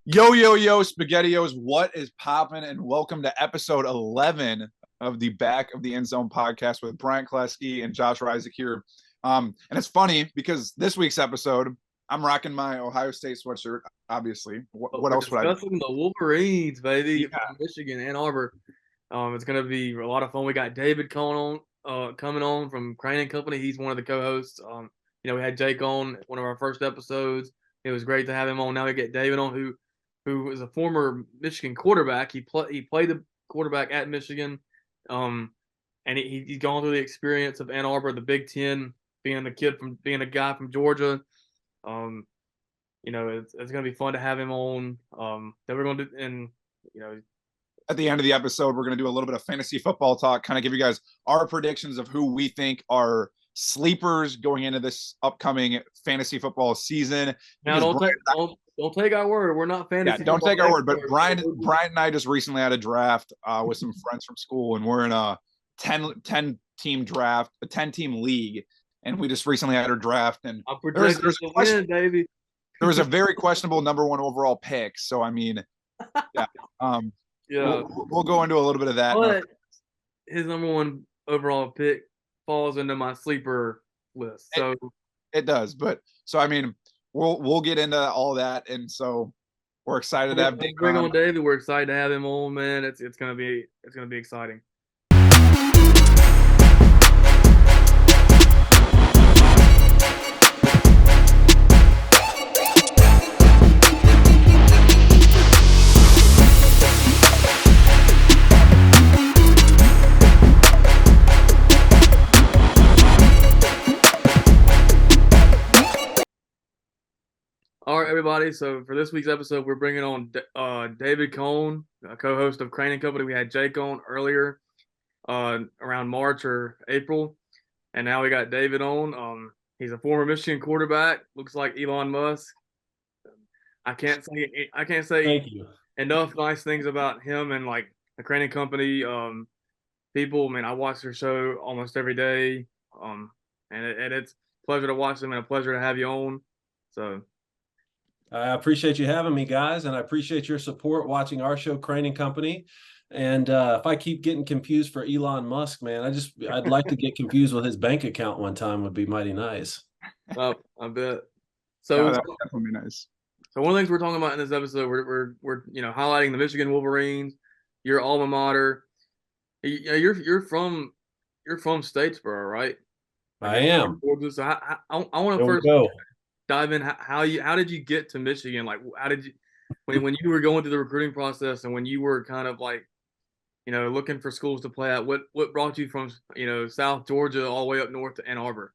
Yo, SpaghettiOs, what is poppin'? And welcome to episode 11 of the Back of the End Zone podcast with Brian Kleski and Josh Reisig here. And it's funny because this week's episode, I'm rocking my Ohio State sweatshirt, obviously. But What we're else would I do? discussing the Wolverines, baby, Yeah, from Michigan, Ann Arbor. It's gonna be a lot of fun. We got David coming on from Crane and Company. He's one of the co-hosts. We had Jake on one of our first episodes. It was great to have him on. Now we get David on, who is a former Michigan quarterback. He played the quarterback at Michigan, and he's gone through the experience of Ann Arbor, the Big Ten, being a guy from Georgia. Um, it's gonna be fun to have him on. Then we're gonna do, and you know, at the end of the episode, we're going to do a little bit of fantasy football talk, kind of give you guys our predictions of who we think are sleepers going into this upcoming fantasy football season. now Because don't take our word. We're not Yeah, fantasy don't football take our word. But experts. Brian and I just recently had a draft with some friends from school, and we're in a 10 team draft, a 10-team league, and we just recently had our draft. And I'm projecting to win, baby. there was a very questionable number one overall pick. So I mean, yeah, Yeah, we'll go into a little bit of that. but his number one overall pick falls into my sleeper list. So It does, but so I mean, we'll get into all that, and so we're excited to have Dick bring on. on David. We're excited to have him on, man. It's gonna be exciting. All right, everybody. So for this week's episode, we're bringing on David Cohn, a co-host of Crane and Company. We had Jake on earlier, around March or April, and now we got David on. He's a former Michigan quarterback. Looks like Elon Musk. I can't say Thank you. enough nice things about him and like the Crane and Company people. I mean, I watch their show almost every day, and it's a pleasure to watch them and a pleasure to have you on. So. I appreciate you having me, guys, and I appreciate your support watching our show, Crane and Company. And if I keep getting confused for Elon Musk, man, I'd like to get confused with his bank account one time. Would be mighty nice. Oh, I bet. Yeah, So, that would definitely be nice. so one of the things we're talking about in this episode, we're highlighting the Michigan Wolverines, your alma mater. You're from Statesboro, right? I am. So I want to There we first go. dive in. How did you get to Michigan? Like, how did you when you were going through the recruiting process and when you were kind of like looking for schools to play at? What brought you from South Georgia all the way up north to Ann Arbor?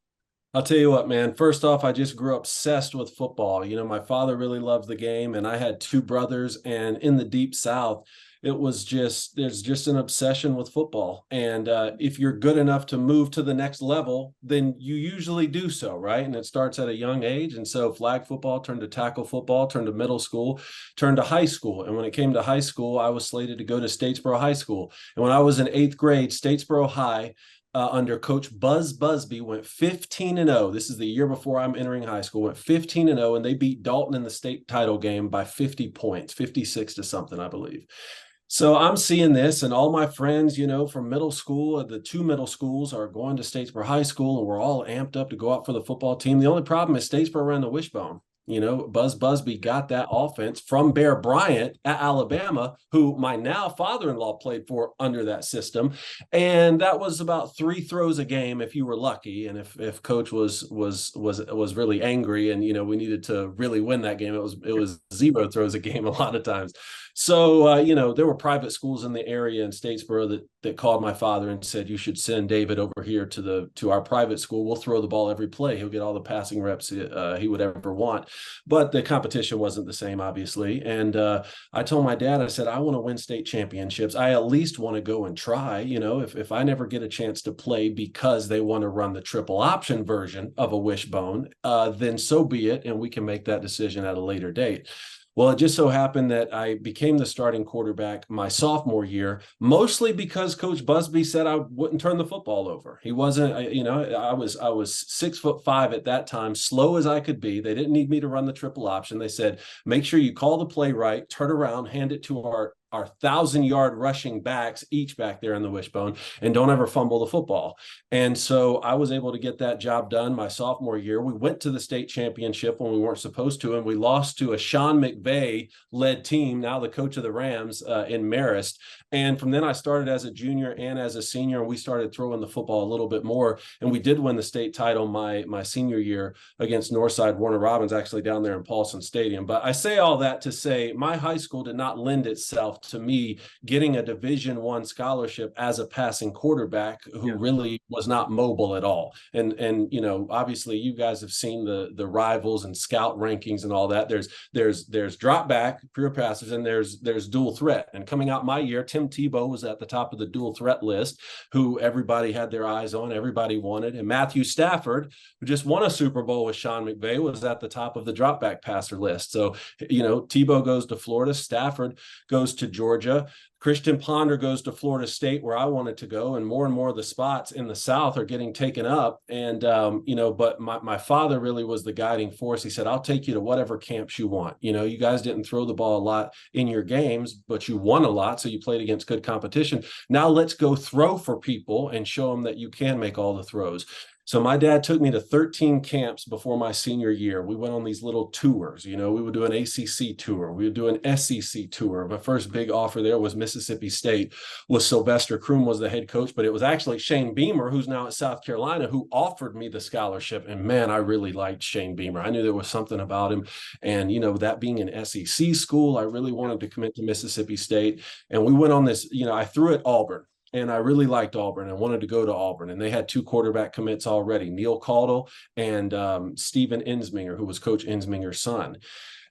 I'll tell you what, man. First off, I just grew up obsessed with football. My father really loved the game, and I had two brothers. And in the Deep South, there's just an obsession with football. And if you're good enough to move to the next level, then you usually do so, right? And it starts at a young age. And so flag football turned to tackle football, turned to middle school, turned to high school. And when it came to high school, I was slated to go to Statesboro High School. And when I was in 8th grade, Statesboro High, under Coach Buzz Busby, went 15-0. This is the year before I'm entering high school. Went 15-0, and they beat Dalton in the state title game by 50 points, 56 to something, I believe. So I'm seeing this, and all my friends, from middle school, the two middle schools are going to Statesboro High School, and we're all amped up to go out for the football team. The only problem is Statesboro ran the wishbone. Buzz Busby got that offense from Bear Bryant at Alabama, who my now father-in-law played for under that system. And that was about 3 throws a game if you were lucky. And if coach was really angry and, we needed to really win that game, it was 0 throws a game a lot of times. So, there were private schools in the area in Statesboro that called my father and said, you should send David over here to our private school. We'll throw the ball every play. He'll get all the passing reps he would ever want. But the competition wasn't the same, obviously. And I told my dad, I said, I want to win state championships. I at least want to go and try. If I never get a chance to play because they want to run the triple option version of a wishbone, then so be it. And we can make that decision at a later date. Well, it just so happened that I became the starting quarterback my sophomore year, mostly because Coach Busby said I wouldn't turn the football over. He wasn't, you know, I was 6'5" at that time, slow as I could be. They didn't need me to run the triple option. They said, make sure you call the play right, turn around, hand it to our 1,000-yard rushing backs, each back there in the wishbone, and don't ever fumble the football. And so I was able to get that job done my sophomore year. We went to the state championship when we weren't supposed to, and we lost to a Sean McVay-led team, now the coach of the Rams, in Marist. And from then I started as a junior and as a senior, and we started throwing the football a little bit more. And we did win the state title my senior year against Northside Warner Robins, actually down there in Paulson Stadium. But I say all that to say my high school did not lend itself to me getting a Division I scholarship as a passing quarterback who really was not mobile at all. And you know, obviously you guys have seen the rivals and scout rankings and all that. There's drop back pure passers, and there's dual threat. And coming out my year, Tim Tebow was at the top of the dual threat list, who everybody had their eyes on, everybody wanted. And Matthew Stafford, who just won a Super Bowl with Sean McVay, was at the top of the drop back passer list. So, you know, Tebow goes to Florida, Stafford goes to Georgia, Christian Ponder goes to Florida State, where I wanted to go, and more of the spots in the South are getting taken up. And, you know, but my father really was the guiding force. He said, I'll take you to whatever camps you want. You know, you guys didn't throw the ball a lot in your games, but you won a lot. So you played against good competition. Now let's go throw for people and show them that you can make all the throws. So my dad took me to 13 camps before my senior year. We went on these little tours. You know, we would do an ACC tour. We would do an SEC tour. My first big offer there was Mississippi State, with Sylvester Croom was the head coach, but it was actually Shane Beamer, who's now at South Carolina, who offered me the scholarship. And man, I really liked Shane Beamer. I knew there was something about him. And, you know, that being an SEC school, I really wanted to commit to Mississippi State. And we went on this, you know, I threw at Auburn. And I really liked Auburn. I wanted to go to Auburn. And they had 2 quarterback commits already, Neil Caudle and Steven Ensminger, who was Coach Ensminger's son.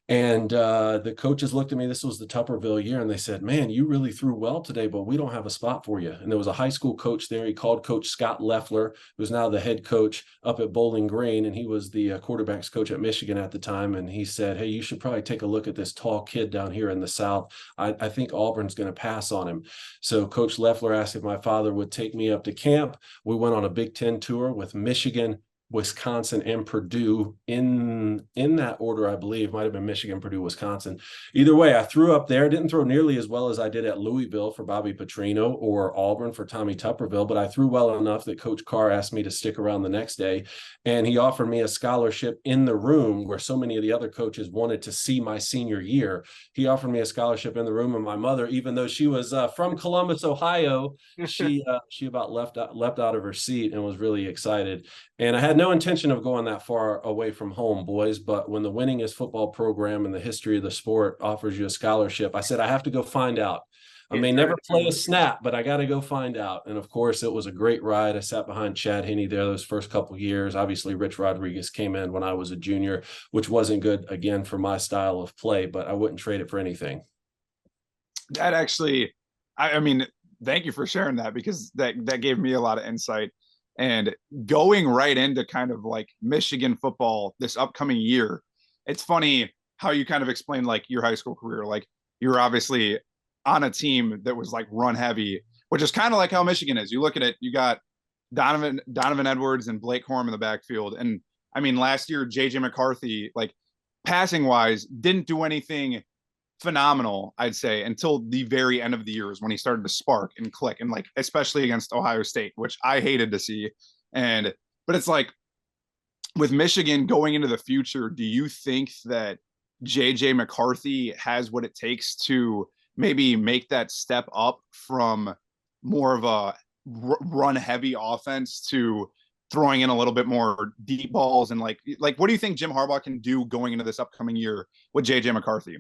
And the coaches looked at me, this was the Tupperville year, and they said, man, you really threw well today, but we don't have a spot for you. And there was a high school coach there. He called Coach Scott Leffler, who's now the head coach up at Bowling Green, and he was the quarterbacks coach at Michigan at the time. And he said, hey, you should probably take a look at this tall kid down here in the South. I think Auburn's going to pass on him. So Coach Leffler asked if my father would take me up to camp. We went on a Big Ten tour with Michigan, Wisconsin, and Purdue in that order, I believe. Might have been Michigan, Purdue, Wisconsin. Either way, I threw up there. Didn't throw nearly as well as I did at Louisville for Bobby Petrino or Auburn for Tommy Tupperville, but I threw well enough that Coach Carr asked me to stick around the next day, and he offered me a scholarship in the room where so many of the other coaches wanted to see my senior year. He offered me a scholarship in the room, and my mother, even though she was from Columbus, Ohio, she about leapt out of her seat and was really excited. And I had no intention of going that far away from home, boys, but when the winningest football program in the history of the sport offers you a scholarship, I said, I have to go find out. I may never play a snap, but I got to go find out. And of course, it was a great ride. I sat behind Chad Henne there those first couple of years. Obviously, Rich Rodriguez came in when I was a junior, which wasn't good, again, for my style of play, but I wouldn't trade it for anything. That actually, I mean, thank you for sharing that, because that gave me a lot of insight. And going right into kind of like Michigan football this upcoming year, it's funny how you kind of explained like your high school career. Like you were obviously on a team that was like run heavy, which is kind of like how Michigan is. You look at it, you got Donovan Edwards and Blake Corum in the backfield. And I mean, last year, JJ McCarthy, like passing wise, didn't do anything phenomenal, I'd say, until the very end of the year is when he started to spark and click, and like especially against Ohio State, which I hated to see. But it's like with Michigan going into the future, do you think that JJ McCarthy has what it takes to maybe make that step up from more of a run heavy offense to throwing in a little bit more deep balls? And like what do you think Jim Harbaugh can do going into this upcoming year with JJ McCarthy?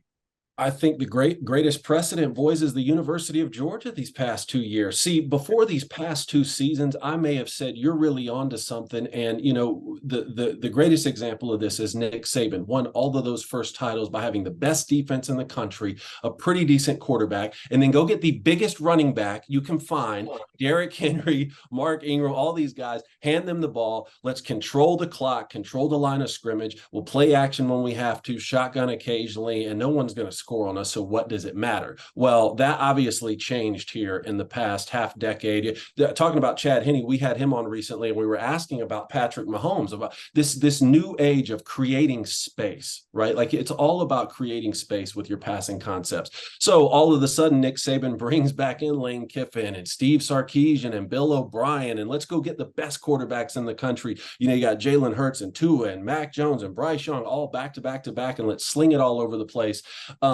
I think the greatest precedent, boys, is the University of Georgia these past 2 years. See, before these past two seasons, I may have said you're really onto something. And the greatest example of this is Nick Saban won all of those first titles by having the best defense in the country, a pretty decent quarterback, and then go get the biggest running back you can find, Derrick Henry, Mark Ingram, all these guys, hand them the ball. Let's control the clock, control the line of scrimmage. We'll play action when we have to, shotgun occasionally, and no one's going to score on us. So what does it matter? Well, that obviously changed here in the past half decade. Talking about Chad Henne, we had him on recently, and we were asking about Patrick Mahomes, about this new age of creating space, right? Like it's all about creating space with your passing concepts. So all of a sudden, Nick Saban brings back in Lane Kiffin and Steve Sarkisian and Bill O'Brien, and let's go get the best quarterbacks in the country. You got Jalen Hurts and Tua and Mac Jones and Bryce Young all back to back to back, and let's sling it all over the place.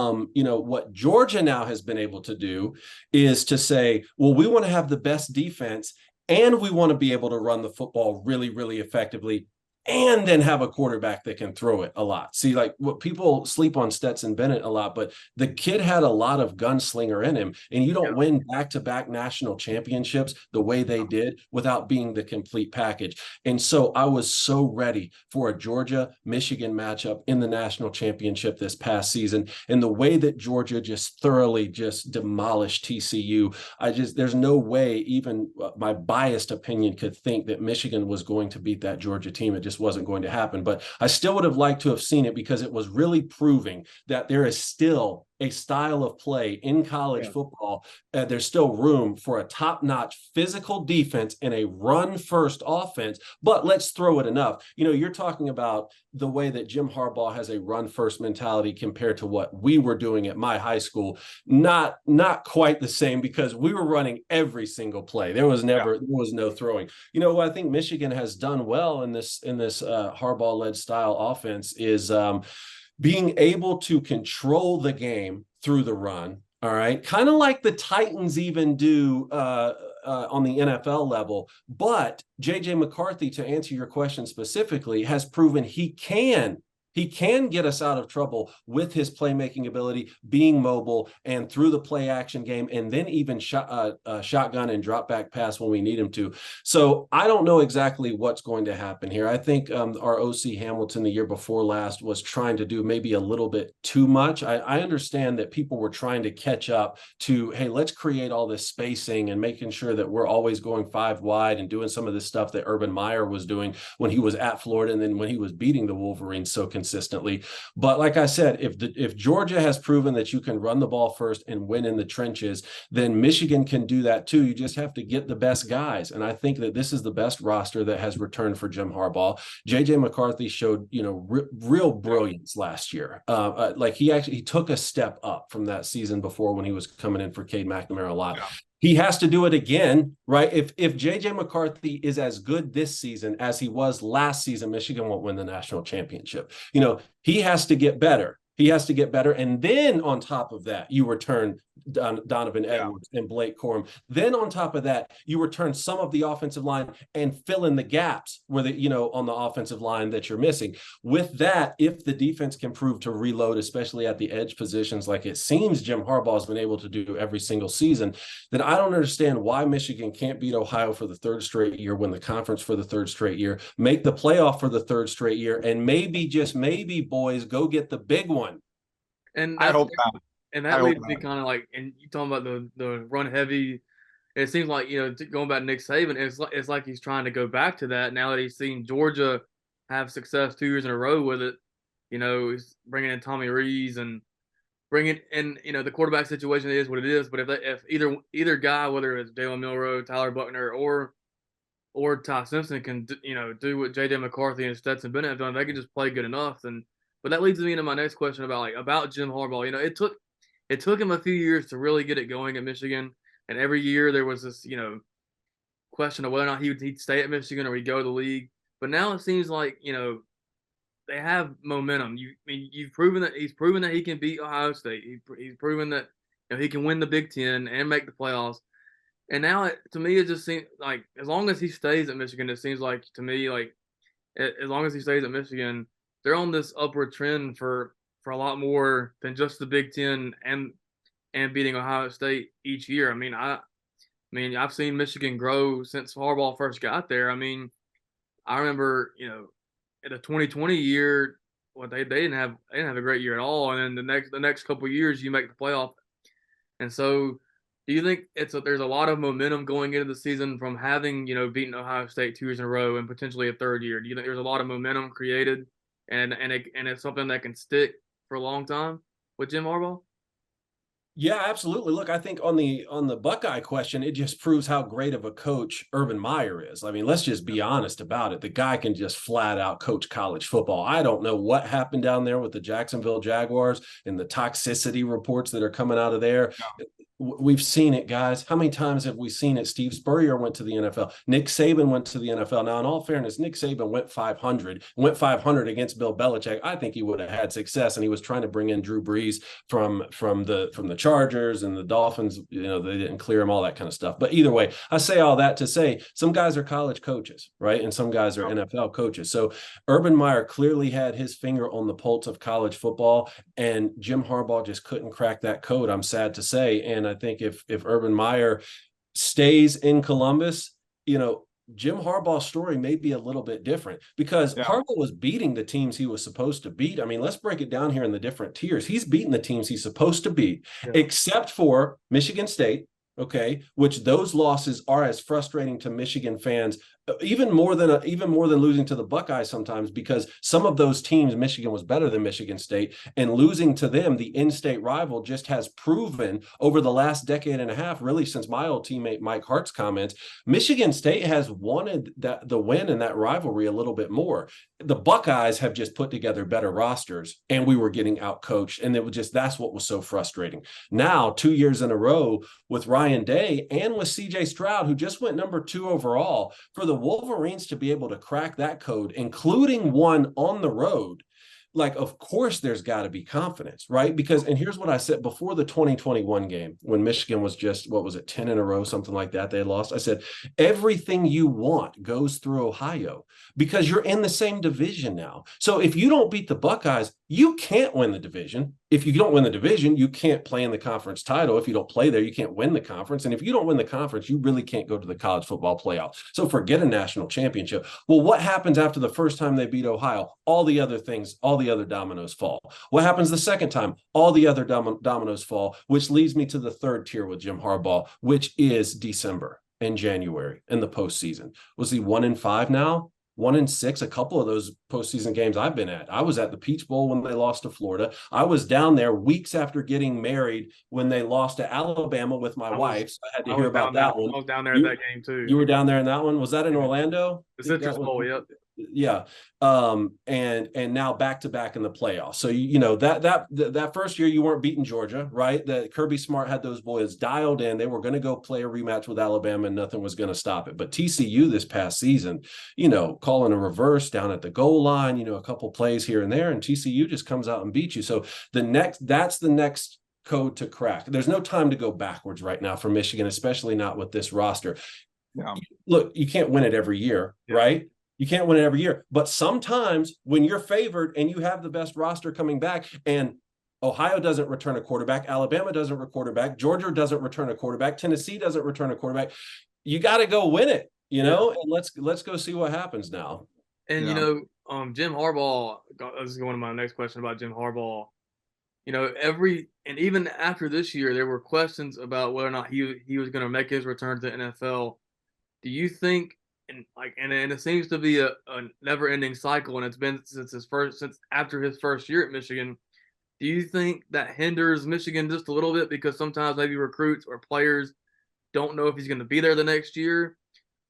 What Georgia now has been able to do is to say, well, we want to have the best defense and we want to be able to run the football really, really effectively, and then have a quarterback that can throw it a lot. See, like what people sleep on Stetson Bennett a lot, but the kid had a lot of gunslinger in him, and you don't win back-to-back national championships the way they did without being the complete package. And so I was so ready for a Georgia-Michigan matchup in the national championship this past season. And the way that Georgia just thoroughly just demolished TCU, there's no way even my biased opinion could think that Michigan was going to beat that Georgia team. It just wasn't going to happen. But I still would have liked to have seen it, because it was really proving that there is still a style of play in college football. There's still room for a top-notch physical defense and a run-first offense, but let's throw it enough. You're talking about the way that Jim Harbaugh has a run-first mentality compared to what we were doing at my high school. Not quite the same, because we were running every single play. There was no throwing. What I think Michigan has done well in this Harbaugh-led style offense is being able to control the game through the run. All right. Kind of like the Titans even do on the NFL level. But JJ McCarthy, to answer your question specifically, has proven he can get us out of trouble with his playmaking ability, being mobile, and through the play action game, and then even shotgun and drop back pass when we need him to. So I don't know exactly what's going to happen here. I think our OC Hamilton the year before last was trying to do maybe a little bit too much. I understand that people were trying to catch up to, hey, let's create all this spacing and making sure that we're always going 5 wide and doing some of this stuff that Urban Meyer was doing when he was at Florida, and then when he was beating the Wolverines so consistently. But like I said, if Georgia has proven that you can run the ball first and win in the trenches, then Michigan can do that too. You just have to get the best guys. And I think that this is the best roster that has returned for Jim Harbaugh. JJ McCarthy showed, real brilliance last year. Like he took a step up from that season before when he was coming in for Cade McNamara a lot. Yeah. He has to do it again, right? If JJ McCarthy is as good this season as he was last season, Michigan won't win the national championship. He has to get better. And then on top of that, you return Donovan Edwards and Blake Corum. Then on top of that, you return some of the offensive line and fill in the gaps where on the offensive line that you're missing. With that, if the defense can prove to reload, especially at the edge positions, like it seems Jim Harbaugh has been able to do every single season, then I don't understand why Michigan can't beat Ohio for the third straight year, win the conference for the third straight year, make the playoff for the third straight year, and maybe, just maybe, boys, go get the big one. And I hope not. And that leads me kind of like, and you talking about the run heavy. It seems like, going back to Nick Saban, it's like he's trying to go back to that now that he's seen Georgia have success 2 years in a row with it. He's bringing in Tommy Rees and bringing in, the quarterback situation is what it is. But if either guy, whether it's Jalen Milroe, Tyler Buckner, or Ty Simpson can, do what J.J. McCarthy and Stetson Bennett have done, they can just play good enough. But that leads me into my next question about Jim Harbaugh. It took him a few years to really get it going at Michigan, and every year there was this, question of whether or not he'd stay at Michigan or he'd go to the league. But now it seems like, they have momentum. He's proven that he can beat Ohio State. He's proven that he can win the Big Ten and make the playoffs. And now, to me, it just seems like as long as he stays at Michigan, it seems like to me like as long as he stays at Michigan, they're on this upward trend for for a lot more than just the Big Ten and beating Ohio State each year. I've seen Michigan grow since Harbaugh first got there. I remember, in the 2020 year, they didn't have a great year at all, and then the next couple of years you make the playoff. And so, do you think there's a lot of momentum going into the season from having beaten Ohio State 2 years in a row and potentially a third year? Do you think there's a lot of momentum created and it's something that can stick for a long time with Jim Harbaugh? Yeah, absolutely. Look, I think on the Buckeye question, it just proves how great of a coach Urban Meyer is. I mean, let's just be honest about it. The guy can just flat out coach college football. I don't know what happened down there with the Jacksonville Jaguars and the toxicity reports that are coming out of there. Yeah. We've seen it, guys. How many times have we seen it? Steve Spurrier went to the NFL. Nick Saban went to the NFL. Now, in all fairness, Nick Saban went 500 against Bill Belichick. I think he would have had success, and he was trying to bring in Drew Brees from the Chargers and the Dolphins. They didn't clear him, all that kind of stuff. But either way, I say all that to say some guys are college coaches, right? And some guys are NFL coaches. So Urban Meyer clearly had his finger on the pulse of college football, and Jim Harbaugh just couldn't crack that code, I'm sad to say. And I think if Urban Meyer stays in Columbus, Jim Harbaugh's story may be a little bit different because Harbaugh was beating the teams he was supposed to beat. I mean, let's break it down here in the different tiers. He's beaten the teams he's supposed to beat, except for Michigan State, okay, which those losses are as frustrating to Michigan fans even more than losing to the Buckeyes sometimes, because some of those teams, Michigan was better than Michigan State, and losing to them, the in-state rival, just has proven over the last decade and a half, really since my old teammate Mike Hart's comments, Michigan State has wanted the win in that rivalry a little bit more. The Buckeyes have just put together better rosters, and we were getting outcoached, and that's what was so frustrating. Now, 2 years in a row with Ryan Day and with CJ Stroud, who just went number 2 overall, for the Wolverines to be able to crack that code, including one on the road, like, of course, there's got to be confidence, right? Because, and here's what I said before the 2021 game, when Michigan was just, 10 in a row, something like that, they lost. I said, everything you want goes through Ohio because you're in the same division now. So if you don't beat the Buckeyes, you can't win the division. If you don't win the division, you can't play in the conference title. If you don't play there, you can't win the conference. And if you don't win the conference, you really can't go to the college football playoff. So forget a national championship. Well, what happens after the first time they beat Ohio? All the other dominoes fall. What happens the second time? All the other dominoes fall, which leads me to the third tier with Jim Harbaugh, which is December and January in the postseason. Was he 1-5 now? 1-6, a couple of those postseason games I've been at. I was at the Peach Bowl when they lost to Florida. I was down there weeks after getting married when they lost to Alabama with my wife. So I had to hear about that one. I was down there in that game too. You were down there in that one? Was that in Orlando? The Citrus Bowl, yep. Yeah. And now back to back in the playoffs. So that first year you weren't beating Georgia, right? That Kirby Smart had those boys dialed in. They were going to go play a rematch with Alabama and nothing was going to stop it. But TCU this past season, calling a reverse down at the goal line, a couple plays here and there, and TCU just comes out and beats you. So that's the next code to crack. There's no time to go backwards right now for Michigan, especially not with this roster. Yeah. Look, you can't win it every year, right? You can't win it every year. But sometimes when you're favored and you have the best roster coming back, and Ohio doesn't return a quarterback, Alabama doesn't return a quarterback, Georgia doesn't return a quarterback, Tennessee doesn't return a quarterback, you got to go win it, and let's go see what happens now. And, Jim Harbaugh, this is going to my next question about Jim Harbaugh. And even after this year, there were questions about whether or not he was going to make his return to the NFL. Do you think, and it seems to be a never-ending cycle, and it's been since after his first year at Michigan. Do you think that hinders Michigan just a little bit because sometimes maybe recruits or players don't know if he's going to be there the next year,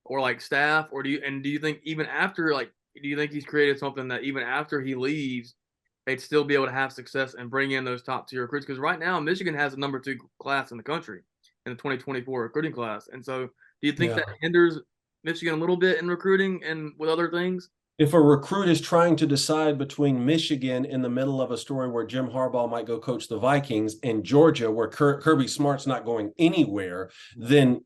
or staff, or do you think even after do you think he's created something that even after he leaves, they'd still be able to have success and bring in those top tier recruits? Because right now Michigan has the number 2 class in the country in the 2024 recruiting class, and so do you think that hinders Michigan a little bit in recruiting and with other things? If a recruit is trying to decide between Michigan in the middle of a story where Jim Harbaugh might go coach the Vikings and Georgia where Kirby Smart's not going anywhere, then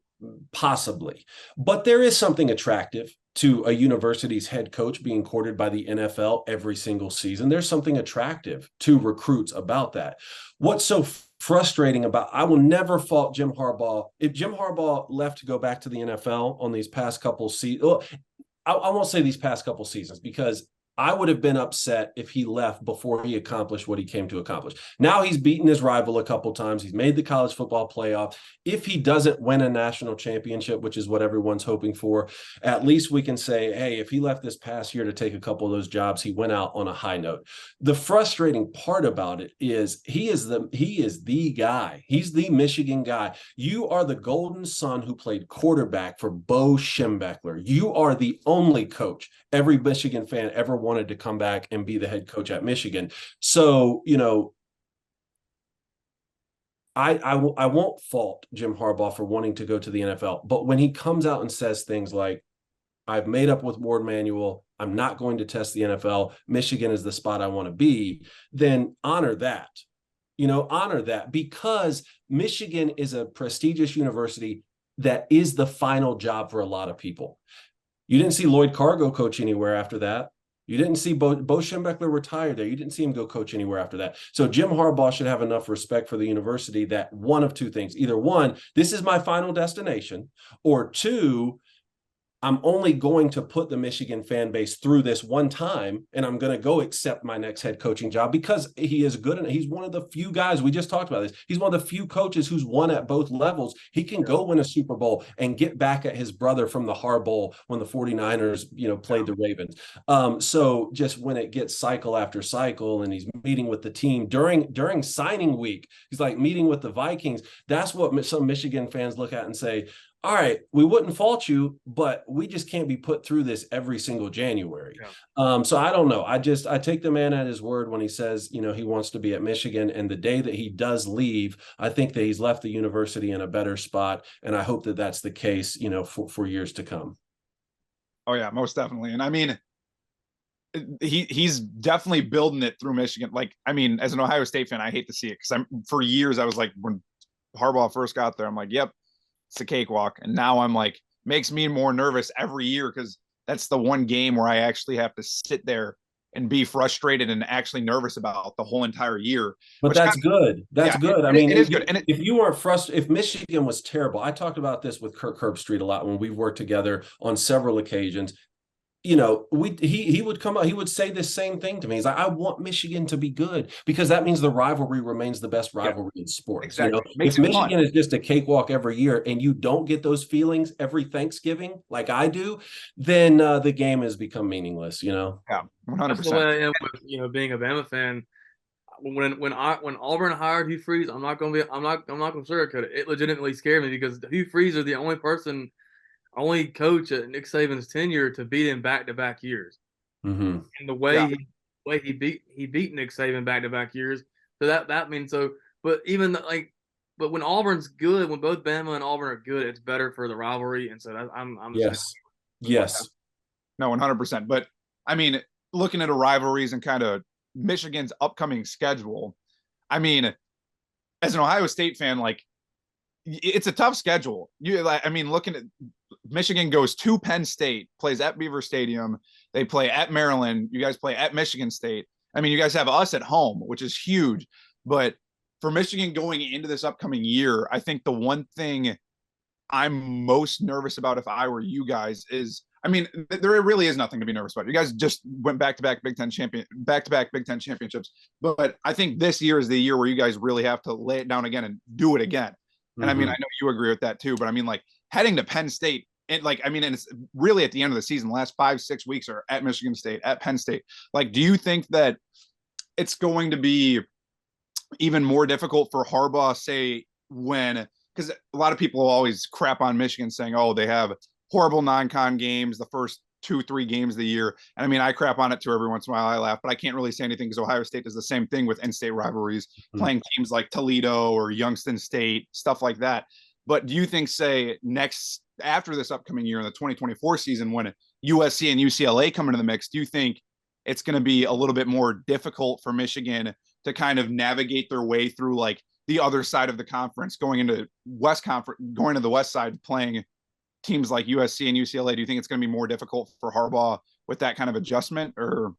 possibly. But there is something attractive to a university's head coach being courted by the NFL every single season. There's something attractive to recruits about that. What's so frustrating about, I will never fault Jim Harbaugh. If Jim Harbaugh left to go back to the NFL on these past couple seasons, well, I won't say these past couple seasons, because I would have been upset if he left before he accomplished what he came to accomplish. Now he's beaten his rival a couple times. He's made the college football playoff. If he doesn't win a national championship, which is what everyone's hoping for, at least we can say, hey, if he left this past year to take a couple of those jobs, he went out on a high note. The frustrating part about it is he is the guy. He's the Michigan guy. You are the golden son who played quarterback for Bo Schembechler. You are the only coach every Michigan fan ever wanted to come back and be the head coach at Michigan. So, I won't fault Jim Harbaugh for wanting to go to the NFL, but when he comes out and says things like, I've made up with Ward Manuel, I'm not going to test the NFL, Michigan is the spot I want to be, then honor that. Honor that, because Michigan is a prestigious university that is the final job for a lot of people. You didn't see Lloyd Carr coach anywhere after that. You didn't see Bo Schembechler retire there. You didn't see him go coach anywhere after that. So Jim Harbaugh should have enough respect for the university that one of two things, either one, this is my final destination, or two, I'm only going to put the Michigan fan base through this one time, and I'm going to go accept my next head coaching job because he is good. And he's one of the few guys, we just talked about this. He's one of the few coaches who's won at both levels. He can go win a Super Bowl and get back at his brother from the Har Bowl when the 49ers, played the Ravens. So just when it gets cycle after cycle and he's meeting with the team during signing week, he's like meeting with the Vikings. That's what some Michigan fans look at and say, all right, we wouldn't fault you, but we just can't be put through this every single January. Yeah. So I don't know. I take the man at his word when he says, he wants to be at Michigan. And the day that he does leave, I think that he's left the university in a better spot. And I hope that that's the case, for years to come. Oh, yeah, most definitely. And I mean, he's definitely building it through Michigan. As an Ohio State fan, I hate to see it because for years I was like, when Harbaugh first got there, I'm like, yep, it's a cakewalk. And now I'm like, makes me more nervous every year because that's the one game where I actually have to sit there and be frustrated and actually nervous about the whole entire year. But that's good. That's good. It is good. And if you weren't frustrated, if Michigan was terrible, I talked about this with Kirk Herbstreit a lot when we've worked together on several occasions. He would come out, he would say this same thing to me. He's like, I want Michigan to be good because that means the rivalry remains the best rivalry in sports. Exactly. If Michigan is just a cakewalk every year and you don't get those feelings every Thanksgiving like I do, then the game has become meaningless. Yeah, 100%. That's the way I am with being a Bama fan. When Auburn hired Hugh Freeze, I'm not gonna sugarcoat it. It legitimately scared me because Hugh Freeze is the only coach at Nick Saban's tenure to beat him back-to-back years. Mm-hmm. And the way he beat Nick Saban back-to-back years. So that means so. But but when Auburn's good, when both Bama and Auburn are good, it's better for the rivalry. And so I'm yes. No, 100%. But I mean, looking at the rivalries and kind of Michigan's upcoming schedule, I mean, as an Ohio State fan, it's a tough schedule. Looking at Michigan goes to Penn State, plays at Beaver Stadium. They play at Maryland. You guys play at Michigan State. I mean, you guys have us at home, which is huge. But for Michigan going into this upcoming year, I think the one thing I'm most nervous about if I were you guys is, there really is nothing to be nervous about. You guys just went back-to-back Big Ten championships. But I think this year is the year where you guys really have to lay it down again and do it again. And I know you agree with that too, but heading to Penn State, and it's really at the end of the season, the last 5-6 weeks are at Michigan State, at Penn State. Do you think that it's going to be even more difficult for Harbaugh, because a lot of people always crap on Michigan saying, oh, they have horrible non-con games the first 2-3 games of the year. And I crap on it too every once in a while. I laugh, but I can't really say anything because Ohio State does the same thing with in-state rivalries, playing teams like Toledo or Youngstown State, stuff like that. But do you think, after this upcoming year in the 2024 season, when USC and UCLA come into the mix, do you think it's going to be a little bit more difficult for Michigan to kind of navigate their way through the other side of the conference, going into the West side, playing teams like USC and UCLA, do you think it's going to be more difficult for Harbaugh with that kind of adjustment, or?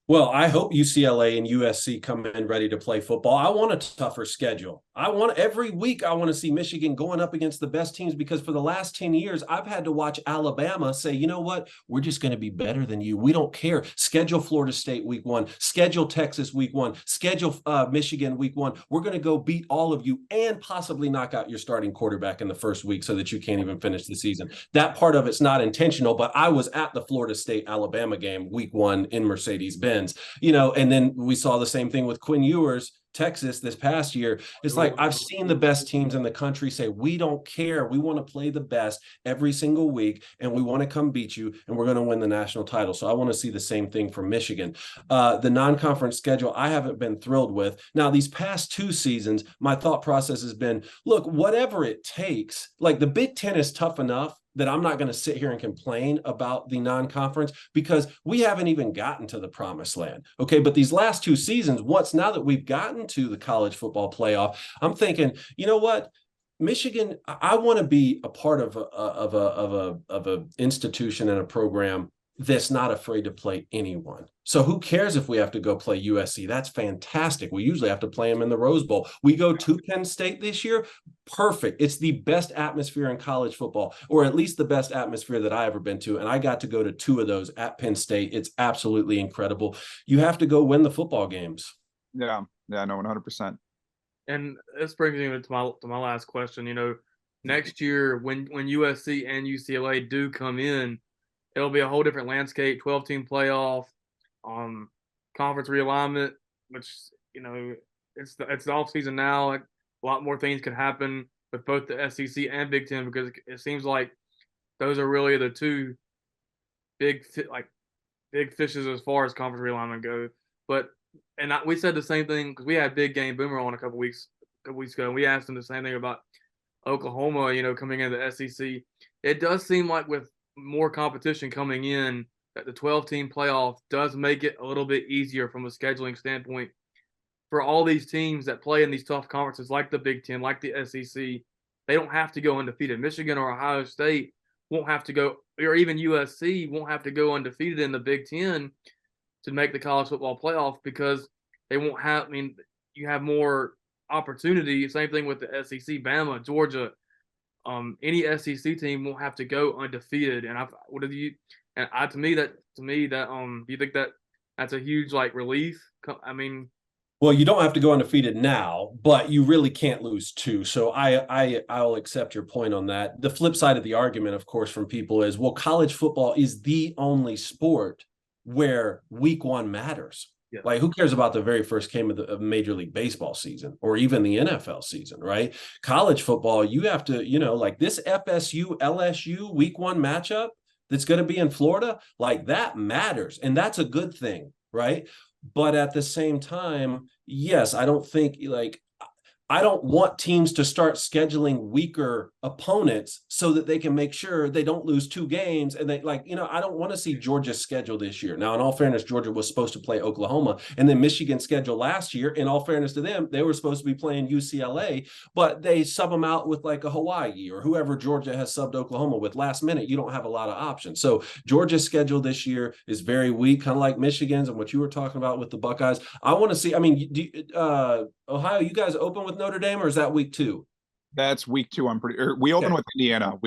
Well, I hope UCLA and USC come in ready to play football. I want a tougher schedule. Every week I want to see Michigan going up against the best teams, because for the last 10 years, I've had to watch Alabama say, you know what? We're just going to be better than you. We don't care. Schedule Florida State week 1, schedule Texas week 1, schedule Michigan week 1. We're going to go beat all of you and possibly knock out your starting quarterback in the first week so that you can't even finish the season. That part of it's not intentional, but I was at the Florida State Alabama game week 1 in Mercedes-Benz. And then we saw the same thing with Quinn Ewers, Texas, this past year. It's like, I've seen the best teams in the country say, we don't care. We want to play the best every single week, and we want to come beat you, and we're going to win the national title. So I want to see the same thing from Michigan. The non-conference schedule, I haven't been thrilled with. Now, these past 2 seasons, my thought process has been, look, whatever it takes, like the Big Ten is tough enough that I'm not going to sit here and complain about the non-conference, because we haven't even gotten to the promised land. Okay. But these last 2 seasons, now that we've gotten to the college football playoff, I'm thinking, you know what? Michigan, I want to be a part of a institution and a program that's not afraid to play anyone. So who cares if we have to go play USC? That's fantastic. We usually have to play them in the Rose Bowl. We go to Penn State this year. Perfect. It's the best atmosphere in college football, or at least the best atmosphere that I ever been to. And I got to go to 2 of those at Penn State. It's absolutely incredible. You have to go win the football games. Yeah, no, 100%. And this brings me to my last question. Next year when USC and UCLA do come in, it'll be a whole different landscape. 12-team playoff, conference realignment, which it's the off season now. Like, a lot more things could happen with both the SEC and Big Ten, because it seems like those are really the 2 big fishes as far as conference realignment goes. But we said the same thing, because we had Big Game Boomer on a couple weeks ago, and we asked him the same thing about Oklahoma, coming into the SEC. It does seem like with more competition coming in, that the 12-team playoff does make it a little bit easier from a scheduling standpoint for all these teams that play in these tough conferences like the Big Ten, like the SEC. They don't have to go undefeated. Michigan or Ohio State won't have to go, or even USC won't have to go undefeated in the Big Ten to make the college football playoff, because they won't have, you have more opportunity. Same thing with the SEC, Bama, Georgia. Any SEC team won't have to go undefeated. And do you think that that's a huge relief? Well, you don't have to go undefeated now, but you really can't lose 2. So I'll accept your point on that. The flip side of the argument, of course, from people is, well, college football is the only sport where week 1 matters. Yeah. Like, who cares about the very first game of Major League Baseball season, or even the NFL season, right? College football, you have to, like this FSU LSU week 1 matchup that's going to be in Florida, like that matters. And that's a good thing, right? But at the same time, yes, I don't think I don't want teams to start scheduling weaker opponents so that they can make sure they don't lose 2 games. And I don't want to see Georgia's schedule this year. Now, in all fairness, Georgia was supposed to play Oklahoma, and then Michigan's schedule last year, in all fairness to them, they were supposed to be playing UCLA, but they sub them out with like a Hawaii or whoever Georgia has subbed Oklahoma with last minute. You don't have a lot of options. So Georgia's schedule this year is very weak, kind of like Michigan's and what you were talking about with the Buckeyes. I want to see, Ohio, you guys open with Notre Dame, or is that week 2? That's week 2. We open with Indiana.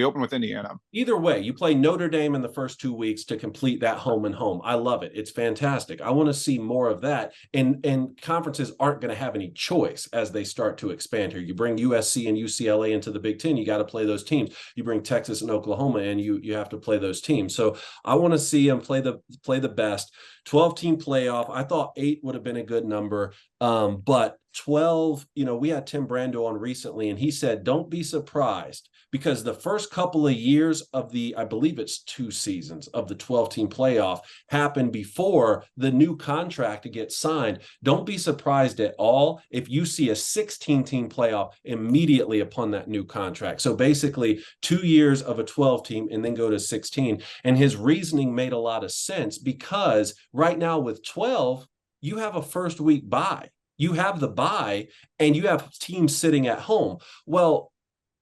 Either way, you play Notre Dame in the first 2 weeks to complete that home and home. I love it. It's fantastic. I want to see more of that. And conferences aren't going to have any choice as they start to expand here. You bring USC and UCLA into the Big Ten, you got to play those teams. You bring Texas and Oklahoma, and you have to play those teams. So I want to see them play the best. 12-team playoff. I thought 8 would have been a good number, but 12, we had Tim Brando on recently, and he said, don't be surprised, because the first couple of years of I believe it's 2 seasons of the 12-team playoff happened before the new contract gets signed. Don't be surprised at all if you see a 16-team playoff immediately upon that new contract. So basically 2 years of a 12-team and then go to 16. And his reasoning made a lot of sense, because right now with 12, you have a first week bye. You have the bye, and you have teams sitting at home. Well,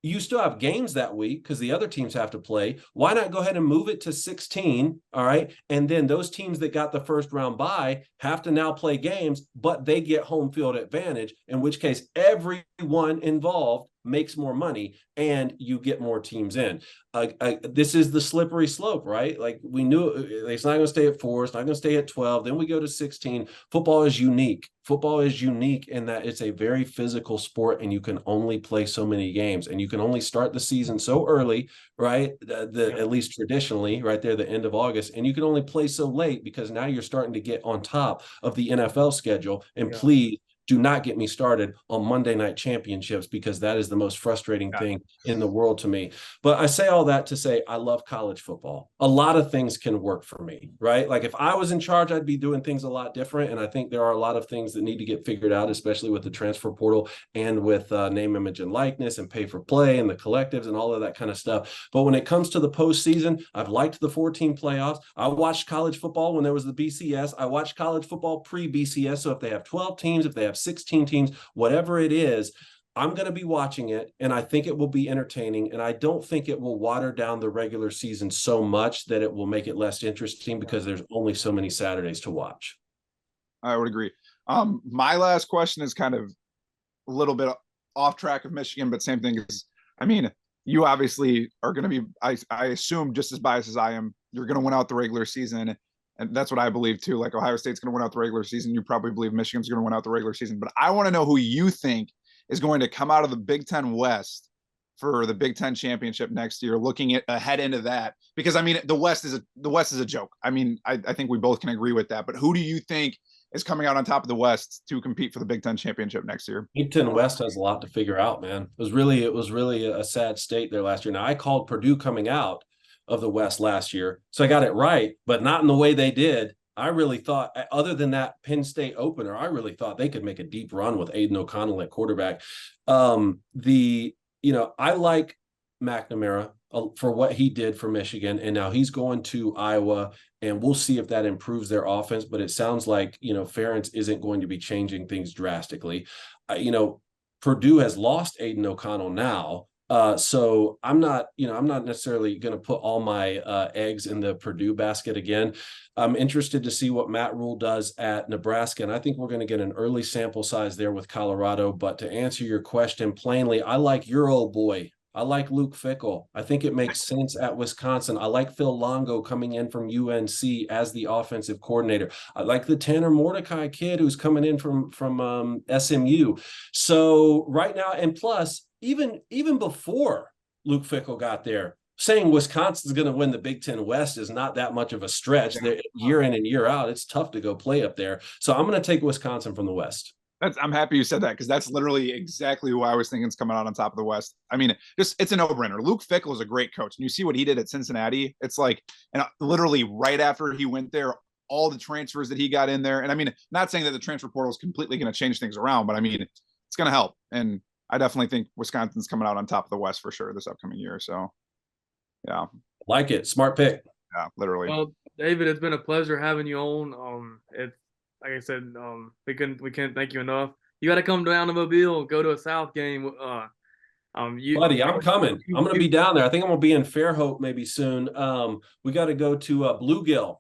you still have games that week because the other teams have to play. Why not go ahead and move it to 16? All right. And then those teams that got the first round bye have to now play games, but they get home field advantage, in which case everyone involved makes more money and you get more teams in. This is the slippery slope, right? Like we knew it's not going to stay at 4, it's not going to stay at 12. Then we go to 16. Football is unique. Football is unique in that it's a very physical sport and you can only play so many games and you can only start the season so early, right? At least traditionally, right there, the end of August, and you can only play so late because now you're starting to get on top of the NFL schedule. And please do not get me started on Monday night championships because that is the most frustrating thing in the world to me. But I say all that to say I love college football. A lot of things can work for me, right? Like if I was in charge, I'd be doing things a lot different. And I think there are a lot of things that need to get figured out, especially with the transfer portal and with name, image, and likeness and pay for play and the collectives and all of that kind of stuff. But when it comes to the postseason, I've liked the 14 playoffs. I watched college football when there was the BCS. I watched college football pre-BCS. So if they have 12 teams, if they have 16 teams, whatever it is, I'm going to be watching it, and I think it will be entertaining, and I don't think it will water down the regular season so much that it will make it less interesting because there's only so many Saturdays to watch. I would agree. My last question is kind of a little bit off track of Michigan, but same thing is, I mean, you obviously are going to be, I assume, just as biased as I am. You're going to win out the regular season. And that's what I believe too. Like Ohio State's going to win out the regular season. You probably believe Michigan's going to win out the regular season. But I want to know who you think is going to come out of the Big Ten West for the Big Ten championship next year, looking at ahead into that. Because I mean, the West is a joke. I mean, I think we both can agree with that. But who do you think is coming out on top of the West to compete for the Big Ten championship next year? Big Ten West has a lot to figure out, man. It was really a sad state there last year. Now I called Purdue coming out of the West last year, so I got it right, but not in the way they did. I really thought, other than that Penn State opener, I really thought they could make a deep run with Aiden O'Connell at quarterback. I like McNamara for what he did for Michigan, and now he's going to Iowa, and we'll see if that improves their offense. But it sounds like Ferentz isn't going to be changing things drastically. Purdue has lost Aiden O'Connell now. So I'm not necessarily going to put all my eggs in the Purdue basket again. I'm interested to see what Matt Rule does at Nebraska, and I think we're going to get an early sample size there with Colorado. But to answer your question plainly, I like your old boy. I like Luke Fickell. I think it makes sense at Wisconsin. I like Phil Longo coming in from UNC as the offensive coordinator. I like the Tanner Mordecai kid who's coming in from SMU. So right now, and plus, even before Luke Fickell got there, saying Wisconsin's going to win the Big Ten West is not that much of a stretch. Year in and year out, it's tough to go play up there. So I'm going to take Wisconsin from the West. I'm happy you said that because that's literally exactly who I was thinking is coming out on top of the West. I mean, it's a no-brainer. Luke Fickell is a great coach, and you see what he did at Cincinnati. It's like, and literally right after he went there, all the transfers that he got in there. And I mean, not saying that the transfer portal is completely going to change things around, but I mean, it's going to help. And I definitely think Wisconsin's coming out on top of the West for sure this upcoming year. So, yeah, like it. Smart pick. Yeah, literally. Well, David, it's been a pleasure having you on. It's like I said, we can't thank you enough. You got to come down to Mobile, go to a South game. Buddy, I'm coming. I'm going to be down there. I think I'm going to be in Fairhope maybe soon. We got to go to Bluegill.